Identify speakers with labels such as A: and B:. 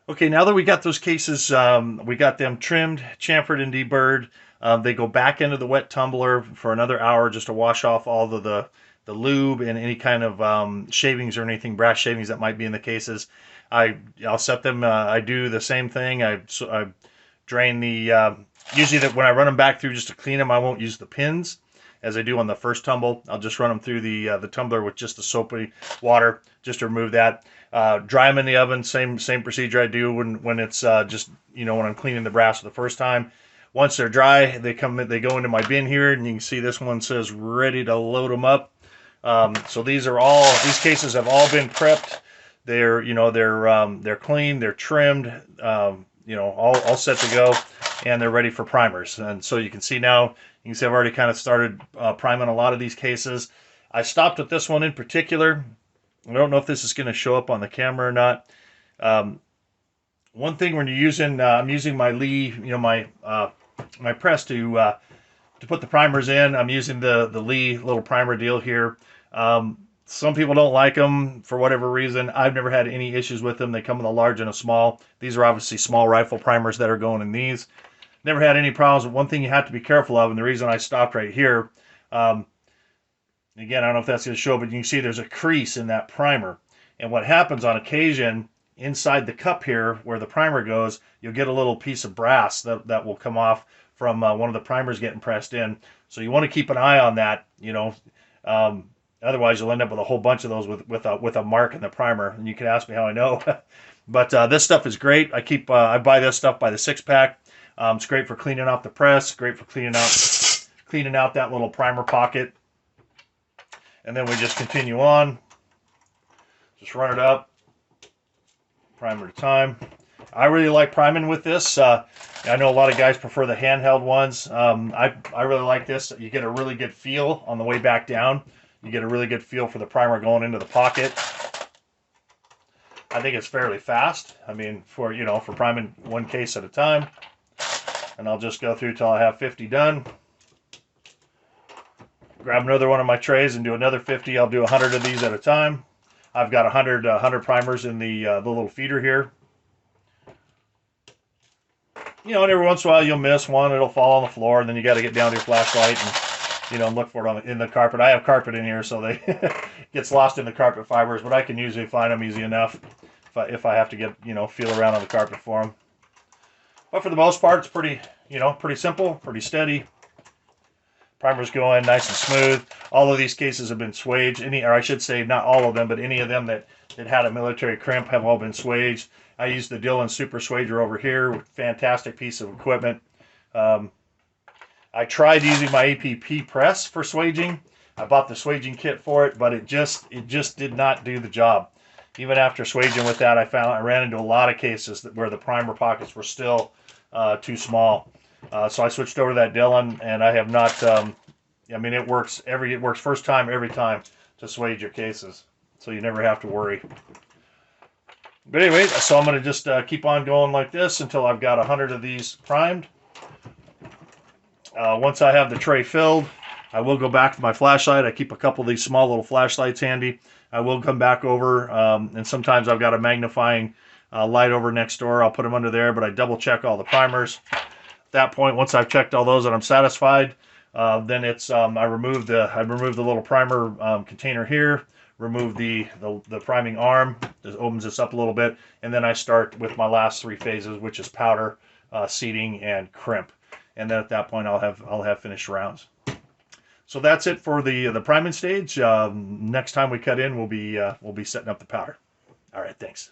A: Okay, now that we got those cases, we got them trimmed, chamfered, and deburred. They go back into the wet tumbler for another hour just to wash off all of the lube and any kind of shavings or anything, brass shavings that might be in the cases. I'll set them. I do the same thing. I drain the usually that when I run them back through just to clean them, I won't use the pins as I do on the first tumble. I'll just run them through the tumbler with just the soapy water just to remove that. Dry them in the oven, same procedure I do when it's just when I'm cleaning the brass for the first time. Once they're dry, they go into my bin here, and you can see this one says ready to load them up. So these cases have all been prepped. They're clean, they're trimmed, all set to go, and they're ready for primers. And so you can see now, I've already kind of started priming a lot of these cases. I stopped at this one in particular. I don't know if this is going to show up on the camera or not. One thing when you're using, I'm using my Lee, my press to put the primers in. I'm using the Lee little primer deal here. Some people don't like them for whatever reason. I've never had any issues with them. They come in a large and a small. These are obviously small rifle primers that are going in these. Never had any problems. But one thing you have to be careful of, and the reason I stopped right here, again, I don't know if that's going to show, but you can see there's a crease in that primer. And what happens on occasion, inside the cup here where the primer goes, you'll get a little piece of brass that will come off from one of the primers getting pressed in. So you want to keep an eye on that, otherwise you'll end up with a whole bunch of those with a mark in the primer. And you can ask me how I know. But this stuff is great. I buy this stuff by the 6-pack. It's great for cleaning off the press, great for cleaning out that little primer pocket. And then we just continue on. Just run it up, primer at a time. I really like priming with this. I know a lot of guys prefer the handheld ones. I really like this. You get a really good feel on the way back down. You get a really good feel for the primer going into the pocket. I think it's fairly fast. I mean, for priming one case at a time. And I'll just go through till I have 50 done. Grab another one of my trays and do another 50. I'll do 100 of these at a time. I've got 100 primers in the little feeder here. And every once in a while you'll miss one. It'll fall on the floor, and then you got to get down to your flashlight and look for it in the carpet. I have carpet in here, so they gets lost in the carpet fibers, but I can usually find them easy enough if I have to get feel around on the carpet for them. But for the most part, it's pretty simple, pretty steady. Primer's going nice and smooth. All of these cases have been swaged. Or I should say, not all of them, but any of them that had a military crimp have all been swaged. I use the Dillon Super Swager over here. Fantastic piece of equipment. I tried using my APP press for swaging. I bought the swaging kit for it, but it just did not do the job. Even after swaging with that, I ran into a lot of cases where the primer pockets were still too small. So I switched over to that Dillon, and I have not. It works first time every time to swage your cases, so you never have to worry. But anyway, so I'm going to just keep on going like this until I've got 100 of these primed. Once I have the tray filled, I will go back to my flashlight. I keep a couple of these small little flashlights handy. I will come back over, and sometimes I've got a magnifying light over next door. I'll put them under there, but I double check all the primers. That point, once I've checked all those and I'm satisfied, then it's I remove the little primer container here, remove the priming arm, just opens this up a little bit, and then I start with my last 3 phases, which is powder, seating, and crimp. And then at that point, I'll have finished rounds. So that's it for the priming stage. Next time we cut in, we'll be setting up the powder. All right, thanks.